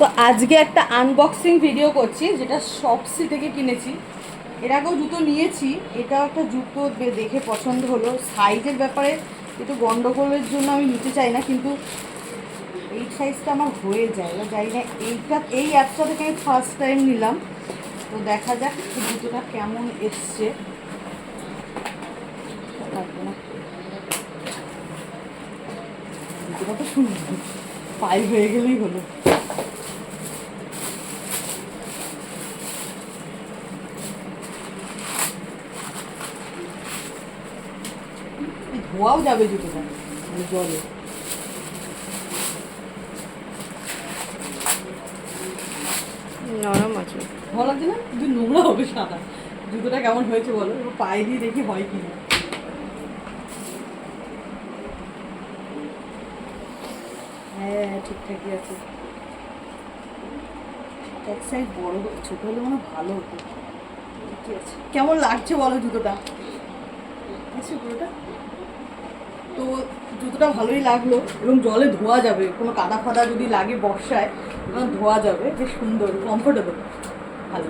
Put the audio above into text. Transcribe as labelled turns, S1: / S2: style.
S1: তো আজকে একটা আনবক্সিং ভিডিও করছি, যেটা শপসি থেকে কিনেছি। এর আগেও জুতো নিয়েছি, এটাও একটা জুতো দেখে পছন্দ হলো। সাইজের ব্যাপারে একটু গন্ডগোলের জন্য আমি নিতে চাই না, কিন্তু এই সাইজটা আমার হয়ে যায়, এবার জানি না। এই অ্যাপটা থেকে আমি ফার্স্ট টাইম নিলাম, তো দেখা যাক জুতোটা কেমন এসছে। জুতোটা তো সুন্দর, পাই হয়ে গেলেই হলো। ধোয়াও যাবে জুতোটা জলে।
S2: নরম আছে,
S1: ভালো লাগছে না? কিন্তু নোংরা হবে সাদা। জুতোটা কেমন হয়েছে বলো, এবার পায়ে দিয়ে দেখি হয় কি না। হ্যাঁ, ঠিকঠাকই আছে। এক সাইজ বড় ছোট হলে মনে ভালো হতো। ঠিকই আছে। কেমন লাগছে বলো জুতোটা? আছে পুরোটা। তো জুতোটা ভালোই লাগলো, এবং জলে ধোয়া যাবে, কোনো কাদা ফাদা যদি লাগে বর্ষায় ধোয়া যাবে। বেশ সুন্দর, কমফোর্টেবল, ভালো।